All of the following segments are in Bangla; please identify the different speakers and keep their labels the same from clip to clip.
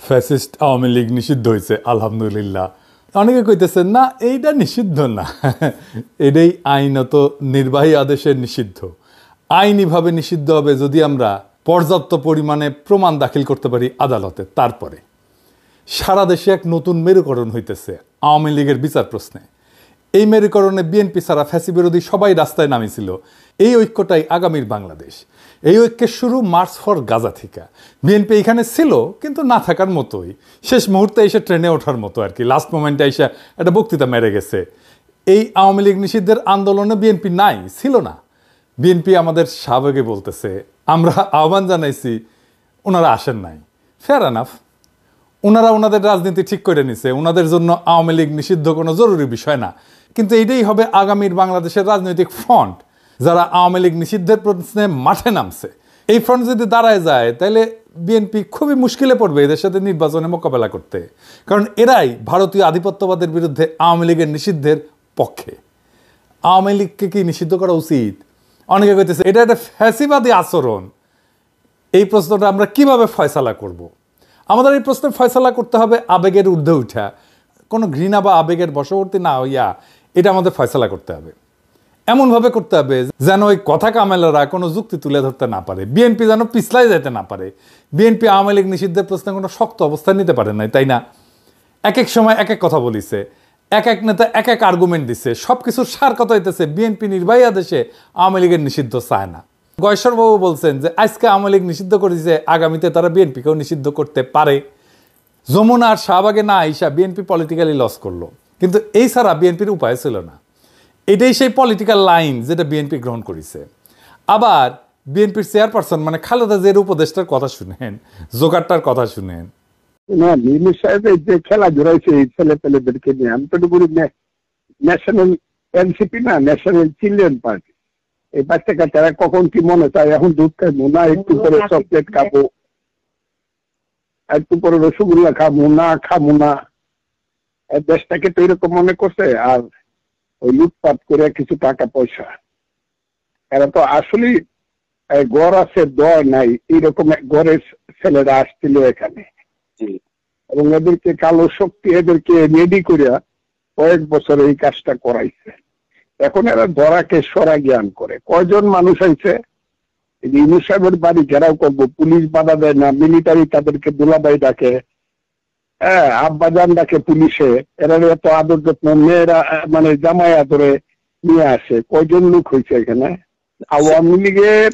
Speaker 1: ফ্যাসিস্ট আওয়ামী লীগ নিষিদ্ধ হয়েছে আলহামদুলিল্লাহ। অনেকে কইতেছেন না এইটা নিষিদ্ধ না, এটাই আইনত নির্বাহী আদেশে নিষিদ্ধ। আইনিভাবে নিষিদ্ধ হবে যদি আমরা পর্যাপ্ত পরিমাণে প্রমাণ দাখিল করতে পারি আদালতে। তারপরে সারা দেশে এক নতুন মেরুকরণ হইতেছে আওয়ামী লীগের বিচার প্রশ্নে। এই মেরুকরণে বিএনপি ছাড়া ফ্যাসি বিরোধী সবাই রাস্তায় নামিছিল। এই ঐক্যটাই আগামীর বাংলাদেশ। এই ঐক্যের শুরু মার্চ ফর গাজা থেকে। বিএনপি এখানে ছিল কিন্তু না থাকার মতোই, শেষ মুহূর্তে এসে ট্রেনে ওঠার মতো আর কি, লাস্ট মোমেন্টে এসে একটা বক্তৃতা মেরে গেছে। এই আওয়ামী লীগ নিষিদ্ধের আন্দোলনে বিএনপি নাই, ছিল না। বিএনপি আমাদের সাবেকে বলতেছে আমরা আহ্বান জানাইছি, ওনারা আসেন নাই। ফেয়ার এনাফ, ওনারা ওনাদের রাজনীতি ঠিক করে নিছে, ওনাদের জন্য আওয়ামী লীগ নিষিদ্ধ কোনো জরুরি বিষয় না। কিন্তু এইটাই হবে আগামীর বাংলাদেশের রাজনৈতিক ফ্রন্ট, যারা আওয়ামী লীগ নিষিদ্ধের প্রশ্নে মাঠে নামছে। এই ফ্রন্ট যদি দাঁড়ায় যায় তাহলে বিএনপি খুবই মুশকিলে পড়বে এদের সাথে নির্বাচনে মোকাবেলা করতে, কারণ এরাই ভারতীয় আধিপত্যবাদের বিরুদ্ধে আওয়ামী লীগের নিষিদ্ধের পক্ষে। আওয়ামী লীগকে কি নিষিদ্ধ করা উচিত? অনেকে কইতেছে এটা একটা ফ্যাসিবাদী আচরণ। এই প্রশ্নটা আমরা কিভাবে ফয়সালা করব? আমাদের এই প্রশ্নের ফয়সালা করতে হবে আবেগের ঊর্ধ্বে উঠা, কোনো ঘৃণা বা আবেগের বশবর্তী না হইয়া এটা আমাদের ফয়সালা করতে হবে। এমনভাবে করতে হবে যেন ওই কথা কামেলারা কোনো যুক্তি তুলে ধরতে না পারে, বিএনপি যেন পিছলাই যেতে না পারে। বিএনপি আওয়ামী লীগ নিষিদ্ধের প্রশ্নে কোনো শক্ত অবস্থান নিতে পারে নাই, তাই না? এক এক সময় এক এক কথা বলিছে, এক এক নেতা এক এক আর্গুমেন্ট দিচ্ছে, সব কিছুর সার কথা হইতেছে বিএনপি নির্বাহী আদেশে আওয়ামী লীগের নিষিদ্ধ চায় না। গয়েশ্বরবাবু বলছেন যে আজকে আওয়ামী লীগ নিষিদ্ধ করেছে, আগামীতে তারা বিএনপিকেও নিষিদ্ধ করতে পারে। যমুনা আর শাহবাগে না আইসা বিএনপি পলিটিক্যালি লস করলো, কিন্তু এই ছাড়া বিএনপির উপায় ছিল না। এটাই সেই পলিটিক্যাল লাইন যেটা বিএনপি গ্রহণ করেছে। আবার বিএনপির চেয়ারপারসন মানে খালেদা জিয়ার উপদেষ্টার কথা শুনেন, জোগাড়টার কথা শুনেন।
Speaker 2: না, মিমি সাহেবের যে খেলা জড়াইছে এই ছেলে পেলেদেরকে নিয়ে, আমি তো বলি ন্যাশনাল এনসিপি না, ন্যাশনাল চিলড্রেন পার্টি। এই বাচ্চা কাচ্চারা কখন কি মনে চায়, এখন দুধ খাবো না, একটু পরে চকলেট খাবো, একটু পরে রসগোল্লা খাবো না, খাবো না। দেশটাকে তো এরকম মনে করছে। আর ওই লুটপাট করে কিছু টাকা পয়সা, এরা তো আসলে গড় আছে দর নাই, এইরকম গড়ের ছেলেরা আসছিল এখানে, এবং এদেরকে কালো শক্তি এদেরকে রেডি করিয়া কয়েক বছর এই কাজটা করাইছে। এখন এরা ধরাকে সরা জ্ঞান করে। কয়জন মানুষ আইছে, ইউনূস সাহেবের বাড়ি ঘেরাও করবো, পুলিশ বাধা দেয় না, মিলিটারি তাদেরকে দুলাভাই ডাকে, হ্যাঁ আব্বাজান ডাকে পুলিশে, এরা এত আদর যত্ন, মেয়েরা মানে জামাই আদরে নিয়ে আসে। কয়জন লোক হয়েছে এখানে? আওয়ামী লীগের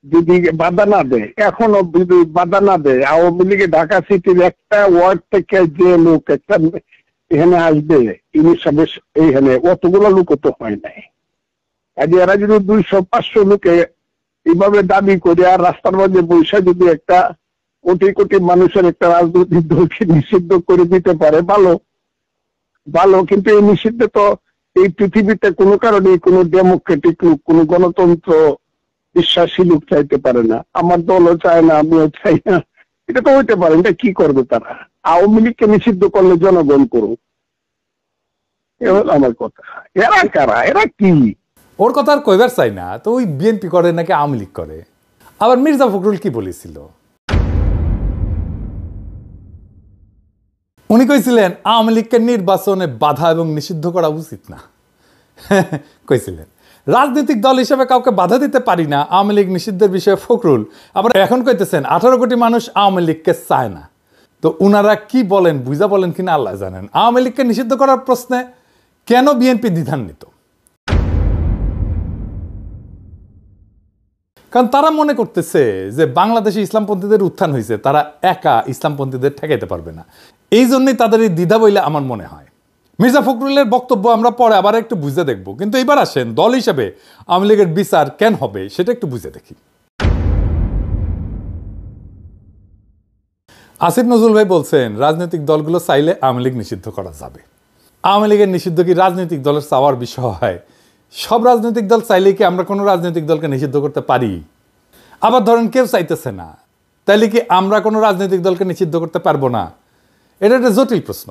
Speaker 2: যদি বাধা না দেয়, এখনো যদি বাধা না দেয়, আওয়ামী লীগে ঢাকা সিটির একটা ওয়ার্ড থেকে যে লোক একটা এখানে আসবে ইউনূস সাহেবের এইখানে, অতগুলো লোক তো হয় নাই। কাজে এরা যদি 200-500 লোকে এইভাবে দাবি করে আর রাস্তার মধ্যে বৈশা যদি একটা কোটি কোটি মানুষের একটা রাজনৈতিক দলকে নিষিদ্ধ করে দিতে পারে, ভালো ভালো। কিন্তু এই নিষিদ্ধ তো এই পৃথিবীতে কোনো কারণে কোনো ডেমোক্রেটিক লোক, কোনো গণতন্ত্র বিশ্বাসী লোক চাইতে পারে না। আমার দলও চায় না, আমিও চাই না। এটা তো হইতে পারে। এটা কি করবে তারা? আওয়ামী লীগকে নিষিদ্ধ করলে জনগণ করুক, এ হলো আমার কথা। এরা কারা? এরা কি?
Speaker 1: ওর কথা আর কইবার চাই না। তো ওই বিএনপি করে নাকি আওয়ামী লীগ করে? আবার মির্জা ফখরুল কি বলেছিল? উনি কইছিলেন আওয়ামী লীগকে নির্বাচনে বাধা এবং নিষিদ্ধ করা উচিত না। কইছিলেন রাজনৈতিক দল হিসেবে কাউকে বাধা দিতে পারি না, আওয়ামী লীগ নিষিদ্ধের বিষয়ে ফখরুল। আবার এখন কইতেছেন 18 কোটি মানুষ আওয়ামী লীগকে চায় না। তো উনারা কি বলেন, বুঝা বলেন কিনা আল্লাহ জানেন। আওয়ামী লীগকে নিষিদ্ধ করার প্রশ্নে কেন বিএনপি দ্বিধান্বিত? কারণ তারা মনে করতেছে যে বাংলাদেশে ইসলামপন্থীদের উত্থান হয়েছে, তারা একা ইসলামপন্থীদের ঠেকাইতে পারবে না। এই জন্যই তাদের এই দ্বিধা বইলে আমার মনে হয়। মির্জা ফখরুলের বক্তব্য আমরা পরে আবার একটু বুঝে দেখব, কিন্তু এবার আসেন দল হিসেবে আওয়ামী লীগের বিচার কেন হবে সেটা একটু বুঝে দেখি। আসিফ নজরুল ভাই বলছেন রাজনৈতিক দলগুলো চাইলে আওয়ামী লীগ নিষিদ্ধ করা যাবে। আওয়ামী লীগের নিষিদ্ধ কি রাজনৈতিক দলের চাওয়ার বিষয় হয় সব রাজনৈতিক দল চাইলে কি আমরা কোনো রাজনৈতিক দলকে নিষিদ্ধ করতে পারি? আবার ধরেন কেউ চাইতেছে না, তাইলে কি আমরা কোনো রাজনৈতিক দলকে নিষিদ্ধ করতে পারবো না? এটা একটা জটিল প্রশ্ন।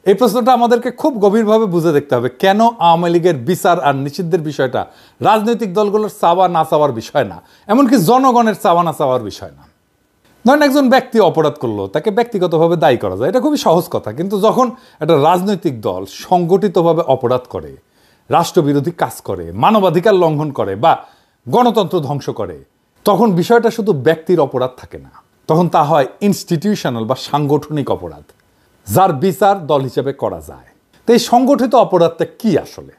Speaker 1: এই প্রশ্নটা আমাদেরকে খুব গভীরভাবে বুঝে দেখতে হবে। কেন আওয়ামী লীগের বিচার আর নিষিদ্ধের বিষয়টা রাজনৈতিক দলগুলোর চাওয়া না চাওয়ার বিষয় না, এমনকি জনগণের চাওয়া না চাওয়ার বিষয় না। ধরেন একজন ব্যক্তি অপরাধ করলো, তাকে ব্যক্তিগতভাবে দায়ী করা যায়, এটা খুবই সহজ কথা। কিন্তু যখন একটা রাজনৈতিক দল সংগঠিতভাবে অপরাধ করে, রাষ্ট্রবিরোধী কাজ করে, মানবাধিকার লঙ্ঘন করে বা গণতন্ত্র ধ্বংস করে, তখন বিষয়টা শুধু ব্যক্তির অপরাধ থাকে না, তখন তা হয় ইনস্টিটিউশনাল বা সাংগঠনিক অপরাধ, যার বিচার দল হিসেবে করা যায়। তো এই সংগঠিত অপরাধটা কি আসলে?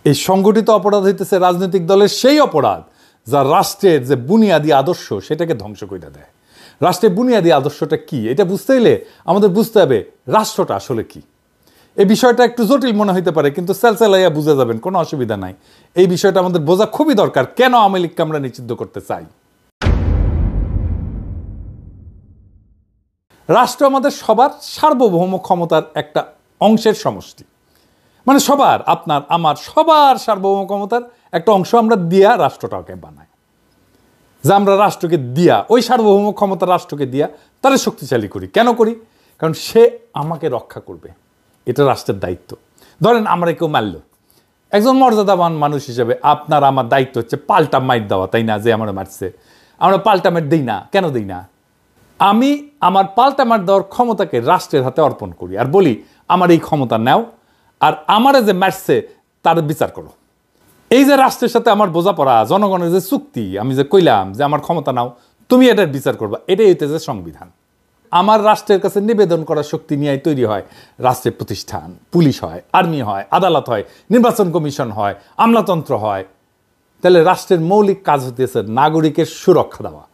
Speaker 1: এই সংগঠিত অপরাধ হইতেছে রাজনৈতিক দলের সেই অপরাধ যা রাষ্ট্রের যে বুনিয়াদী আদর্শ সেটাকে ধ্বংস করে দেয়। রাষ্ট্রের বুনিয়াদী আদর্শটা কি, এটা বুঝতে হলে আমাদের বুঝতে হবে রাষ্ট্রটা আসলে কি। এই বিষয়টা একটু জটিল মনে হইতে পারে, কিন্তু সেলসেলাইয়া বুঝে যাবেন, কোনো অসুবিধা নাই। এই বিষয়টা আমাদের বোঝা খুবই দরকার, কেন আওয়ামী লীগকে আমরা নিষিদ্ধ করতে চাই। রাষ্ট্র আমাদের সবার সার্বভৌম ক্ষমতার একটা অংশের সমষ্টি, মানে সবার, আপনার আমার সবার সার্বভৌম ক্ষমতার একটা অংশ আমরা দিয়া রাষ্ট্রটাকে বানাই। যে আমরা রাষ্ট্রকে দিয়া, ওই সার্বভৌম ক্ষমতা রাষ্ট্রকে দিয়া তারা শক্তিশালী করি। কেন করি? কারণ সে আমাকে রক্ষা করবে, এটা রাষ্ট্রের দায়িত্ব। ধরেন আমরা কেউ মারল, একজন মর্যাদাবান মানুষ হিসেবে আপনার আমার দায়িত্ব হচ্ছে পাল্টা মাইর দেওয়া, তাই না? যে আমরা মারছে, আমরা পাল্টা মাইর দিই না। কেন দিই না? আমি আমার পাল্টা মার দেওয়ার ক্ষমতাকে রাষ্ট্রের হাতে অর্পণ করি আর বলি আমার এই ক্ষমতা নাও, আর আমারে যে মারছে তার বিচার করো। এই যে রাষ্ট্রের সাথে আমার বোঝাপড়া, জনগণের যে চুক্তি, আমি যে কইলাম যে আমার ক্ষমতা নাও, তুমি এটার বিচার করবা, এটাই হইতেছে সংবিধান। আমার রাষ্ট্রের কাছে নিবেদন করার শক্তি নিয়ে তৈরি হয় রাষ্ট্রের প্রতিষ্ঠান, পুলিশ হয়, আর্মি হয়, আদালত হয়, নির্বাচন কমিশন হয়, আমলাতন্ত্র হয়। তাহলে রাষ্ট্রের মৌলিক কাজ হতেছে নাগরিকের সুরক্ষা দেওয়া।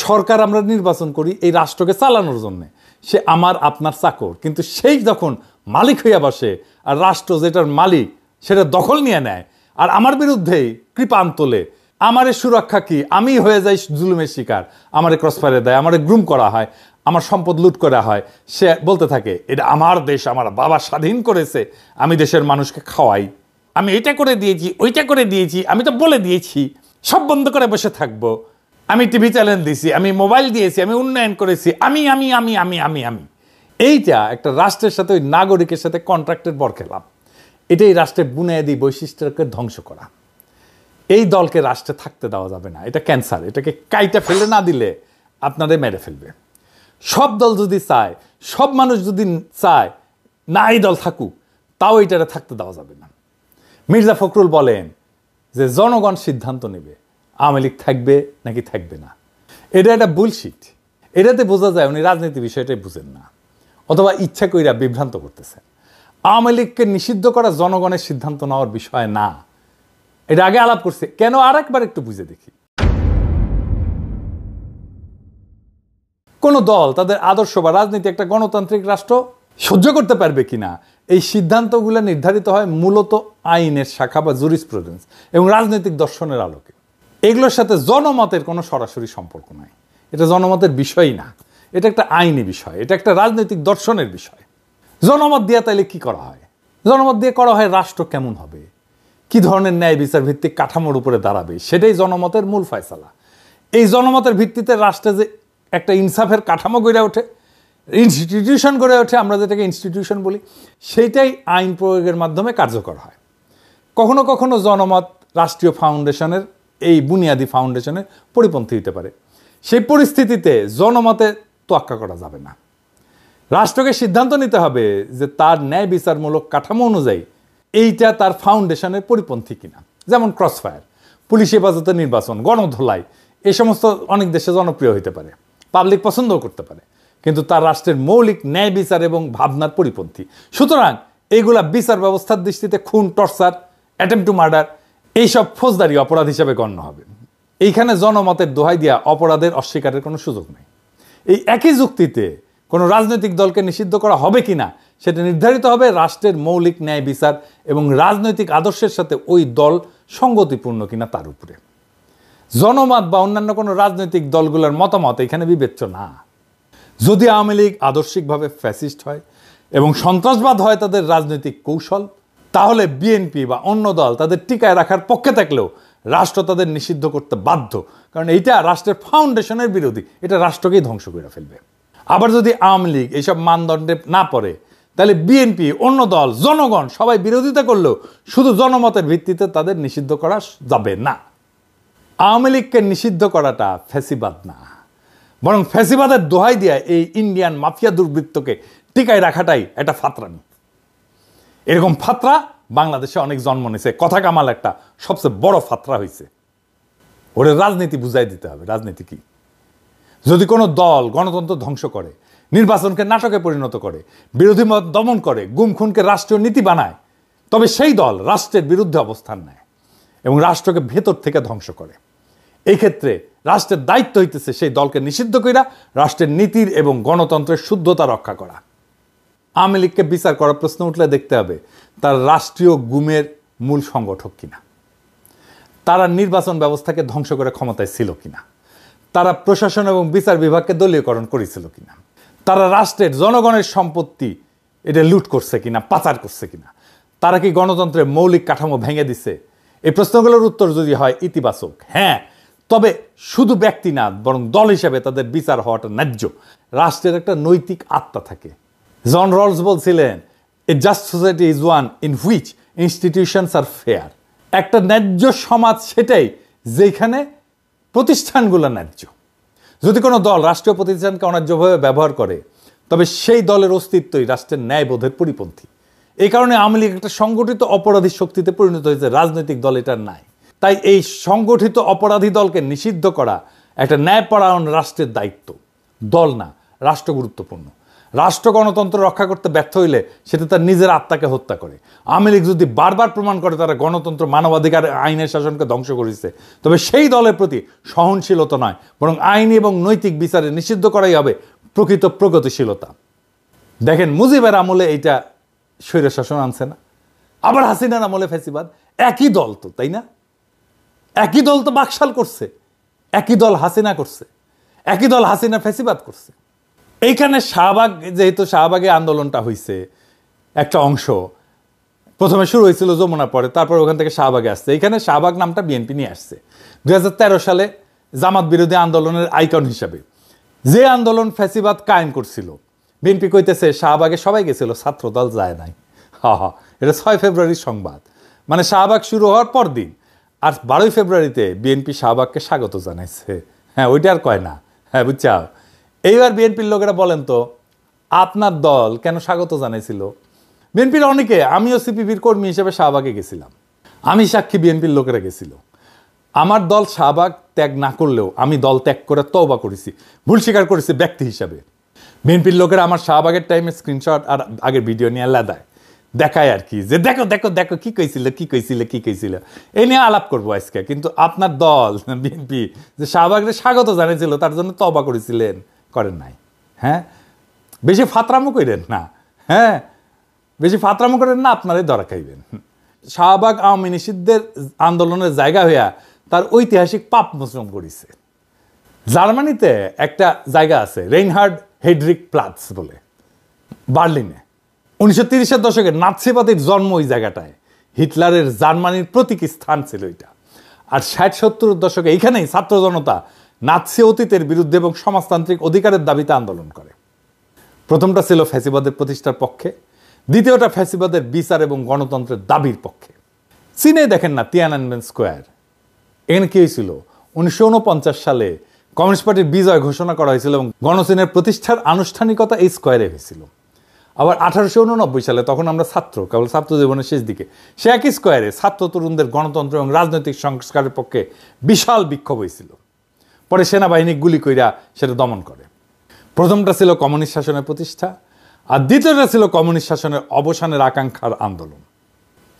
Speaker 1: সরকার আমরা নির্বাচন করি এই রাষ্ট্রকে চালানোর জন্য, সে আমার আপনার চাকর, কিন্তু সেই যখন মালিক হইয়া বসে আর রাষ্ট্র যেটার মালিক সেটা দখল নিয়ে নেয় আর আমার বিরুদ্ধেই কৃপান তোলে, আমারে সুরক্ষা কি? আমি হয়ে যাই জুলুমের শিকার, আমারে ক্রসফায়ারে দেয়, আমারে গ্রুম করা হয়, আমার সম্পদ লুট করা হয়। সে বলতে থাকে এটা আমার দেশ, আমার বাবা স্বাধীন করেছে, আমি দেশের মানুষকে খাওয়াই, আমি এটা করে দিয়েছি, ওইটা করে দিয়েছি, আমি তো বলে দিয়েছি সব বন্ধ করে বসে থাকবো, আমি টিভি চ্যানেল দিয়েছি, আমি মোবাইল দিয়েছি, আমি উন্নয়ন করেছি, আমি আমি আমি আমি আমি আমি এইটা একটা রাষ্ট্রের সাথে, ওই নাগরিকের সাথে কন্ট্রাক্টের বরখেলাপ। এটাই রাষ্ট্রের বুনিয়াদী বৈশিষ্ট্যকে ধ্বংস করা। এই দলকে রাষ্ট্রে থাকতে দেওয়া যাবে না, এটা ক্যান্সার। এটাকে কাইটা ফেলে না দিলে আপনাদের মেরে ফেলবে। সব দল যদি চায়, সব মানুষ যদি চায় না এই দল থাকুক, তাও এটারে থাকতে দেওয়া যাবে না। মির্জা ফখরুল বলেন যে জনগণ সিদ্ধান্ত নেবে আওয়ামী লীগ থাকবে নাকি থাকবে না। এটা একটা বুলশিট। এটাতে বোঝা যায় উনি রাজনীতি বিষয়টাই বুঝেন না, অথবা ইচ্ছা কইরা বিভ্রান্ত করতেছেন। আওয়ামী লীগকে নিষিদ্ধ করা জনগণের সিদ্ধান্ত নেওয়ার বিষয় না। এটা আগে আলাপ করছে কেন, আর একবার একটু বুঝে দেখি। কোন দল তাদের আদর্শ বা রাজনীতি একটা গণতান্ত্রিক রাষ্ট্র সহ্য করতে পারবে কিনা, এই সিদ্ধান্তগুলো নির্ধারিত হয় মূলত আইনের শাখা বা জুরিসপ্রুডেন্স এবং রাজনৈতিক দর্শনের আলোকে। এগুলোর সাথে জনমতের কোনো সরাসরি সম্পর্ক নাই। এটা জনমতের বিষয়ই না, এটা একটা আইনি বিষয়, এটা একটা রাজনৈতিক দর্শনের বিষয়। জনমত দিয়ে তাইলে কি করা হয়? জনমত দিয়ে করা হয় রাষ্ট্র কেমন হবে, কি ধরনের ন্যায় বিচার ভিত্তিক কাঠামোর উপরে দাঁড়াবে, সেটাই জনমতের মূল ফয়সালা। এই জনমতের ভিত্তিতে রাষ্ট্রে যে একটা ইনসাফের কাঠামো গড়ে ওঠে, ইনস্টিটিউশন গড়ে ওঠে, আমরা যেটাকে ইনস্টিটিউশন বলি, সেইটাই আইন প্রয়োগের মাধ্যমে কার্যকর হয়। কখনো কখনো জনমত রাষ্ট্রীয় ফাউন্ডেশনের, এই বুনিয়াদী ফাউন্ডেশনের পরিপন্থী হতে পারে। সেই পরিস্থিতিতে জনমতে তোয়াক্কা করা যাবে না। রাষ্ট্রকে সিদ্ধান্ত নিতে হবে যে তার ন্যায় বিচারমূলক কাঠামো অনুযায়ী এইটা তার ফাউন্ডেশনের পরিপন্থী কিনা। যেমন ক্রসফায়ার, পুলিশ হেফাজতে নির্বাচন, গণধোলাই, এই সমস্ত অনেক দেশে জনপ্রিয় হতে পারে, পাবলিক পছন্দও করতে পারে, কিন্তু তার রাষ্ট্রের মৌলিক ন্যায় বিচার এবং ভাবনার পরিপন্থী। সুতরাং এইগুলা বিচার ব্যবস্থার দৃষ্টিতে খুন, টর্চার, অ্যাটেম্প টু মার্ডার, এইসব ফৌজদারি অপরাধ হিসেবে গণ্য হবে। এইখানে জনমতের দোহাই দিয়া অপরাধের অস্বীকারের কোনো সুযোগ নেই। এই একই যুক্তিতে কোনো রাজনৈতিক দলকে নিষিদ্ধ করা হবে কিনা সেটা নির্ধারিত হবে রাষ্ট্রের মৌলিক ন্যায় বিচার এবং রাজনৈতিক আদর্শের সাথে ওই দল সঙ্গতিপূর্ণ কিনা তার উপরে। জনমত বা অন্যান্য কোনো রাজনৈতিক দলগুলোর মতামত এখানে বিবেচ্য না। যদি আওয়ামী লীগ আদর্শিকভাবে ফ্যাসিস্ট হয় এবং সন্ত্রাসবাদ হয় তাদের রাজনৈতিক কৌশল, তাহলে বিএনপি বা অন্য দল তাদের টিকায় রাখার পক্ষে থাকলেও রাষ্ট্র তাদের নিষিদ্ধ করতে বাধ্য, কারণ এইটা রাষ্ট্রের ফাউন্ডেশনের বিরোধী, এটা রাষ্ট্রকেই ধ্বংস করে ফেলবে। আবার যদি আওয়ামী লীগ এইসব মানদণ্ডে না পড়ে, তাহলে বিএনপি, অন্য দল, জনগণ সবাই বিরোধিতা করলেও শুধু জনমতের ভিত্তিতে তাদের নিষিদ্ধ করা যাবে না। আওয়ামী লীগকে নিষিদ্ধ করাটা ফ্যাসিবাদ না, বরং ফ্যাসিবাদের দোহাই দিয়ে এই ইন্ডিয়ান মাফিয়া দুর্বৃত্তকে টিকায় রাখাটাই একটা ফাতরামি। এরকম ফাতরা বাংলাদেশে অনেক জন্ম নিয়েছে, কথা কামাল একটা সবচেয়ে বড় ফাতরা হয়েছে। ওরে রাজনীতি বুঝাই দিতে হবে, রাজনীতি কি। যদি কোনো দল গণতন্ত্র ধ্বংস করে, নির্বাচনকে নাটকে পরিণত করে, বিরোধী মত দমন করে, গুম খুনকে রাষ্ট্রীয় নীতি বানায়, তবে সেই দল রাষ্ট্রের বিরুদ্ধে অবস্থান নেয় এবং রাষ্ট্রকে ভেতর থেকে ধ্বংস করে। এই ক্ষেত্রে রাষ্ট্রের দায়িত্ব হইতেছে সেই দলকে নিষিদ্ধ কইরা রাষ্ট্রের নীতির এবং গণতন্ত্রের শুদ্ধতা রক্ষা করা। আওয়ামী লীগকে বিচার করার প্রশ্ন উঠলে দেখতে হবে তার রাষ্ট্রীয় গুমের মূল সংগঠক কিনা, তারা নির্বাচন ব্যবস্থাকে ধ্বংস করে ক্ষমতায় ছিল কিনা, তারা প্রশাসন এবং বিচার বিভাগকে দলীয়করণ করেছিল কিনা, তারা রাষ্ট্রের জনগণের সম্পত্তি এটা লুট করছে কিনা, পাচার করছে কিনা, তারা কি গণতন্ত্রের মৌলিক কাঠামো ভেঙে দিছে। এই প্রশ্নগুলোর উত্তর যদি হয় ইতিবাচক, হ্যাঁ, তবে শুধু ব্যক্তি না বরং দল হিসেবে তাদের বিচার হওয়াটা ন্যায্য। রাষ্ট্রের একটা নৈতিক আত্মা থাকে। জন রলস বলছিলেন, a just society is one in which institutions are fair. একটা ন্যায্য সমাজ সেটাই যেখানে প্রতিষ্ঠানগুলো ন্যায্য। যদি কোনো দল রাষ্ট্রীয় প্রতিষ্ঠানকে অন্যায্যভাবে ব্যবহার করে, তবে সেই দলের অস্তিত্বই রাষ্ট্রের ন্যায়বোধের পরিপন্থী। এই কারণে আওয়ামী লীগ একটা সংগঠিত অপরাধী শক্তিতে পরিণত হয়েছে, রাজনৈতিক দল এটার নাই। তাই এই সংগঠিত অপরাধী দলকে নিষিদ্ধ করা একটা ন্যায়পরায়ণ রাষ্ট্রের দায়িত্ব, দল না। রাষ্ট্র গুরুত্বপূর্ণ। রাষ্ট্র গণতন্ত্র রক্ষা করতে ব্যর্থ হইলে সেটা তার নিজের আত্মাকে হত্যা করে। আওয়ামী লীগ যদি বারবার প্রমাণ করে তারা গণতন্ত্র, মানবাধিকার, আইনের শাসনকে ধ্বংস করেছে, তবে সেই দলের প্রতি সহনশীলতা নয় বরং আইনি এবং নৈতিক বিচারে নিষিদ্ধ করাই হবে প্রকৃত প্রগতিশীলতা। দেখেন, মুজিবের আমলে এইটা স্বৈর শাসন আনছে না, আবার হাসিনার আমলে ফ্যাসিবাদ। একই দল তো, তাই না? একই দল তো বাকশাল করছে, একই দল হাসিনা করছে, একই দল হাসিনা ফ্যাসিবাদ করছে। এইখানে শাহবাগ, যেহেতু শাহবাগে আন্দোলনটা হয়েছে, একটা অংশ প্রথমে শুরু হয়েছিল যমুনা, পরে তারপর ওখান থেকে শাহবাগে আসছে। এইখানে শাহবাগ নামটা বিএনপি নিয়ে আসছে 2013 সালে জামাত বিরোধী আন্দোলনের আইকন হিসাবে। যে আন্দোলন ফ্যাসিবাদ কায়েম করছিল, বিএনপি কইতেছে শাহবাগে সবাই গেছিল, ছাত্রদল যায় নাই। হা, এটা 6 ফেব্রুয়ারির সংবাদ, মানে শাহবাগ শুরু হওয়ার পর দিন। আর 12 ফেব্রুয়ারিতে বিএনপি শাহবাগকে স্বাগত জানাইছে। হ্যাঁ, ওইটা আর কয় না। হ্যাঁ, বুঝছাও। এইবার বিএনপির লোকেরা বলেন তো, আপনার দল কেন স্বাগত জানাইছিল? বিএনপির অনেকে, আমিও সিপিবির কর্মী হিসেবে শাহবাগে গেছিলাম, আমি সাক্ষী, বিএনপির লোকেরা গেছিল। আমার দল শাহবাগ ত্যাগ না করলেও আমি দল ত্যাগ করে তওবা করেছি, ভুল স্বীকার করেছি ব্যক্তি হিসাবে। বিএনপির লোকেরা আমার শাহবাগের টাইমে স্ক্রিনশট আর আগের ভিডিও নিয়ে লাদায় দেখায় আর কি, যে দেখো দেখো দেখো কি কইছিল কি কইছিল কি কইছিল। এই নিয়ে আলাপ করবো আজকে। কিন্তু আপনার দল বিএনপি যে শাহবাগের স্বাগত জানিয়েছিল, তার জন্য তওবা করেছিলেন, করেন নাই। হ্যাঁ, বেশি ফাতরামো করেন না। হ্যাঁ, বেশি ফাতরামো করেন না, আপনারাই ধরা খাইবেন। শাহবাগ আওয়ামী নিষিদ্ধের আন্দোলনের জায়গা হইয়া তার ঐতিহাসিক পাপ মোচন করেছে। জার্মানিতে একটা জায়গা আছে, রেইনহার্ড হেডরিক প্লাটস বলে, বার্লিনে। 1930-এর দশকে নাৎসিবাদের জন্ম ওই জায়গাটায়। হিটলারের জার্মানির প্রতীক স্থান ছিল এটা। আর 60-70-এর দশকে এইখানেই ছাত্র জনতা নাৎসি অতীতের বিরুদ্ধে এবং সমাজতান্ত্রিক অধিকারের দাবিতে আন্দোলন করে। প্রথমটা ছিল ফ্যাসিবাদের প্রতিষ্ঠার পক্ষে, দ্বিতীয়টা ফ্যাসিবাদের বিচার এবং গণতন্ত্রের দাবির পক্ষে। চীনে দেখেন না, তিয়ানানমেন স্কোয়ার, এখানে কি হয়েছিল? 1949 সালে কমিউনিস্ট পার্টির বিজয় ঘোষণা করা হয়েছিল এবং গণচীনের প্রতিষ্ঠার আনুষ্ঠানিকতা এই স্কোয়ারে হয়েছিল। আবার 1889 সালে, তখন আমরা ছাত্র, কেবল ছাত্র জীবনের শেষ দিকে, সে একই স্কোয়ারে ছাত্র তরুণদের গণতন্ত্র এবং রাজনৈতিক সংস্কারের পক্ষে বিশাল বিক্ষোভ হয়েছিল। পরে সেনাবাহিনী গুলি কইরা সেটা দমন করে। প্রথমটা ছিল কমিউনিস্ট শাসনের প্রতিষ্ঠা, আর দ্বিতীয়টা ছিল কমিউনিস্ট শাসনের অবসানের আকাঙ্ক্ষার আন্দোলন।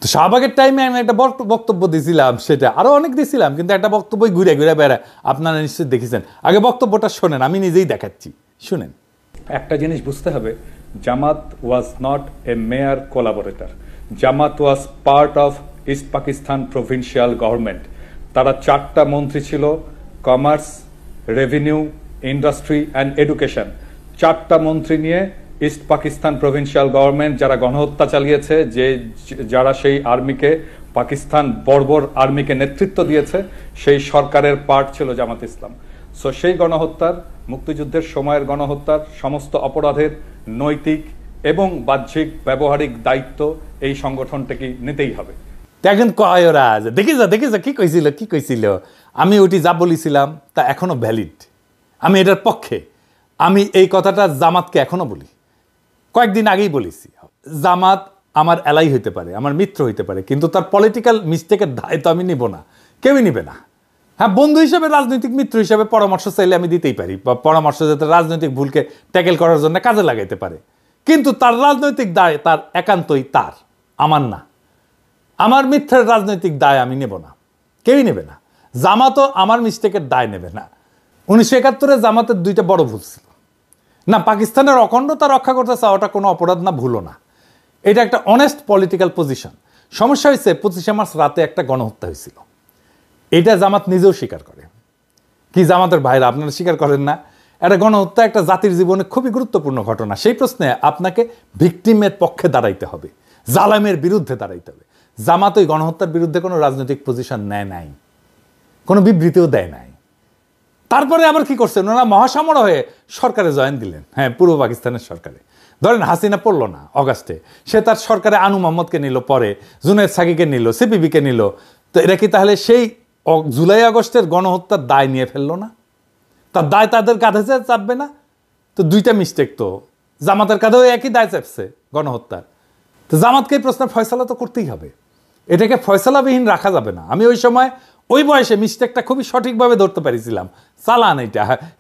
Speaker 1: তো শাহবাগের টাইমে আমি একটা বক্তব্য দিয়েছিলাম, সেটা আরও অনেক দিয়েছিলাম, কিন্তু একটা বক্তব্যই ঘুরে ঘুরে বেড়ায়, আপনারা নিশ্চয়ই দেখেছেন। আগে বক্তব্যটা শোনেন, আমি নিজেই দেখাচ্ছি, শুনেন।
Speaker 3: একটা জিনিস বুঝতে হবে, Jamaat was not a mere collaborator. Jamaat was part of East Pakistan provincial government. তারা 4টা মন্ত্রী ছিল, commerce, revenue, industry and education. 4টা মন্ত্রী নিয়ে ইস্ট পাকিস্তান প্রভিন্সিয়াল গভর্নমেন্ট যারা গণহত্যা চালিয়েছে, যারা সেই আর্মিকে, পাকিস্তান বর্বর আর্মিকে নেতৃত্ব দিয়েছে, সেই সরকারের পার্ট ছিল জামাত ইসলাম। সো সেই গণহত্যার, মুক্তিযুদ্ধের সময়ের গণহত্যার সমস্ত অপরাধের নৈতিক এবং বাহ্যিক ব্যবহারিক দায়িত্ব এই সংগঠনটাকে নিতেই হবে।
Speaker 1: এখন কয় ওরা দেখি যা কি কইছিল আমি ওটি যা বলেছিলাম তা এখনো ভ্যালিড, আমি এটার পক্ষে। আমি এই কথাটা জামাতকে এখনো বলি, কয়েকদিন আগেই বলেছি। জামাত আমার এলাই হইতে পারে, আমার মিত্র হইতে পারে, কিন্তু তার পলিটিক্যাল মিস্টেকের দায় তো আমি নিব না, কেউই নিবে না। হ্যাঁ, বন্ধু হিসেবে, রাজনৈতিক মিত্র হিসেবে পরামর্শ চাইলে আমি দিতেই পারি, বা পরামর্শ যাতে রাজনৈতিক ভুলকে ট্যাকেল করার জন্য কাজে লাগাইতে পারে, কিন্তু তার রাজনৈতিক দায় তার একান্তই তার, আমার না। আমার মিথ্যার রাজনৈতিক দায় আমি নেব না, কেউই নেবে না। জামাতও আমার মিস্টেকের দায় নেবে না। 1971-এ জামাতের দুইটা বড় ভুল ছিল। না, পাকিস্তানের অখণ্ডতা রক্ষা করতে চাওয়াটা কোনো অপরাধ না, ভুলও না, এটা একটা অনেস্ট পলিটিক্যাল পজিশন। সমস্যা হয়েছে 25শে মার্চ রাতে একটা গণহত্যা হয়েছিল, এটা জামাত নিজেও স্বীকার করে। কি জামাতের ভাইরা, আপনারা স্বীকার করেন না? একটা গণহত্যা একটা জাতির জীবনে খুবই গুরুত্বপূর্ণ ঘটনা। সেই প্রশ্নে আপনাকে ভিকটিমের পক্ষে দাঁড়াইতে হবে, জালেমের বিরুদ্ধে দাঁড়াইতে হবে। জামাত ওই গণহত্যার বিরুদ্ধে কোনো রাজনৈতিক পজিশন নেয় নাই, কোনো বিবৃতিও দেয় নাই। তারপরে আবার কি করছেন, ওনারা মহাসমর হয়ে সরকারে জয়েন দিলেন। হ্যাঁ, পূর্ব পাকিস্তানের সরকারে। ধরেন হাসিনা পড়লো না অগাস্টে, সে তার সরকারে আনু মোহাম্মদকে নিল, পরে জুনায়েদ সাকিকে নিল, সিপিবিকে নিল। তো এরা কি তাহলে সেই জুলাই আগস্টের গণহত্যার দায় নিয়ে ফেললো না? তার দায় তাদের কাঁধে চাপবে না? তো দুইটা মিস্টেক তো, জামাতের কাঁধেও একই দায় চাপছে গণহত্যার। তো জামাতকে এই প্রশ্নের ফয়সালা তো করতেই হবে, এটাকে ফয়সালাবিহীন রাখা যাবে না। আমি ওই সময় ওই বয়সে মিস্টেকটা খুবই সঠিকভাবে ধরতে পারিছিলাম। চালান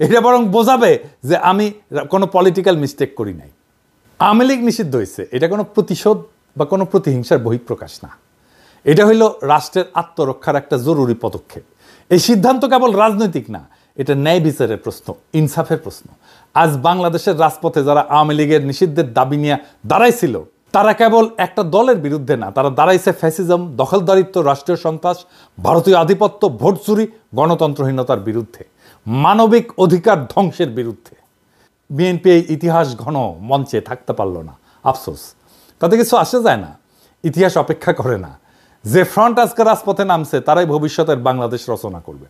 Speaker 1: এটা বরং বোঝাবে যে আমি কোনো পলিটিক্যাল মিস্টেক করি নাই। আওয়ামী লীগ নিষিদ্ধ হয়েছে, এটা কোনো প্রতিশোধ বা কোনো প্রতিহিংসার বহিঃপ্রকাশ না, এটা হইল রাষ্ট্রের আত্মরক্ষার একটা জরুরি পদক্ষেপ। এই সিদ্ধান্ত কেবল রাজনৈতিক না, এটা ন্যায় বিচারের প্রশ্ন, ইনসাফের প্রশ্ন। আজ বাংলাদেশের রাজপথে যারা আওয়ামী লীগের নিষিদ্ধের দাবি নিয়ে দাঁড়াইছিল, তারা কেবল একটা দলের বিরুদ্ধে না, তারা দাঁড়াইছে ফ্যাসিজম, দখলদারিত্ব, রাষ্ট্রীয় সন্ত্রাস, ভারতীয় আধিপত্য, ভোট চুরি, গণতন্ত্রহীনতার বিরুদ্ধে, মানবিক অধিকার ধ্বংসের বিরুদ্ধে। বিএনপি এই ইতিহাস ঘন মঞ্চে থাকতে পারল না, আফসোস। তাতে কিছু আসে যায় না, ইতিহাস অপেক্ষা করে না। যে ফ্রন্ট আজকে রাজপথে নামছে তারাই ভবিষ্যতের বাংলাদেশ রচনা করবে।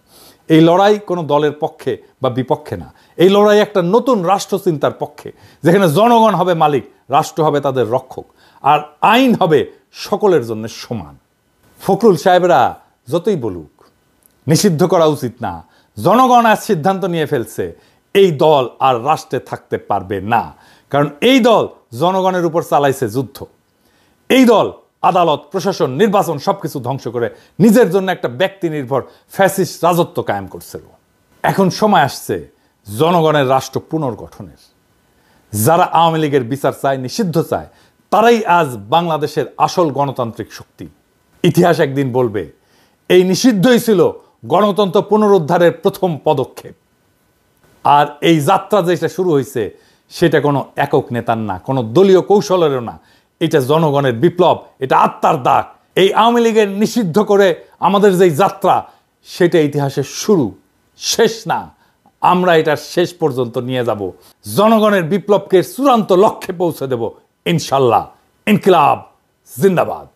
Speaker 1: এই লড়াই কোনো দলের পক্ষে বা বিপক্ষে না, এই লড়াই একটা নতুন রাষ্ট্রচিন্তার পক্ষে, যেখানে জনগণ হবে মালিক, রাষ্ট্র হবে তাদের রক্ষক, আর আইন হবে সকলের জন্য সমান। ফখরুল সাহেবরা যতই বলুক নিষিদ্ধ করা উচিত না, জনগণ আজ সিদ্ধান্ত নিয়ে ফেলছে, এই দল আর রাষ্ট্রে থাকতে পারবে না। কারণ এই দল জনগণের উপর চালাইছে যুদ্ধ। এই দল আদালত, প্রশাসন, নির্বাচন সবকিছু ধ্বংস করে নিজের জন্য একটা ব্যক্তি নির্ভর ফ্যাসিস্ট রাজত্ব কায়েম করছিল। এখন সময় আসছে জনগণের রাষ্ট্র পুনর্গঠনের। যারা আওয়ামী লীগের বিচার চায়, নিষিদ্ধ চায়, তারাই আজ বাংলাদেশের আসল গণতান্ত্রিক শক্তি। ইতিহাস একদিন বলবে এই নিষিদ্ধই ছিল গণতন্ত্র পুনরুদ্ধারের প্রথম পদক্ষেপ। আর এই যাত্রা যেটা শুরু হয়েছে সেটা কোনো একক নেতার না, কোনো দলীয় কৌশলেরও না, এটা জনগণের বিপ্লব, এটা আত্মার দাগ। এই আওয়ামী লীগের নিষিদ্ধ করে আমাদের যেই যাত্রা, সেটা ইতিহাসের শুরু, শেষ না। আমরা এটা শেষ পর্যন্ত নিয়ে যাব, জনগণের বিপ্লবকে চূড়ান্ত লক্ষ্যে পৌঁছে দেব ইনশাল্লাহ। ইনকিলাব জিন্দাবাদ।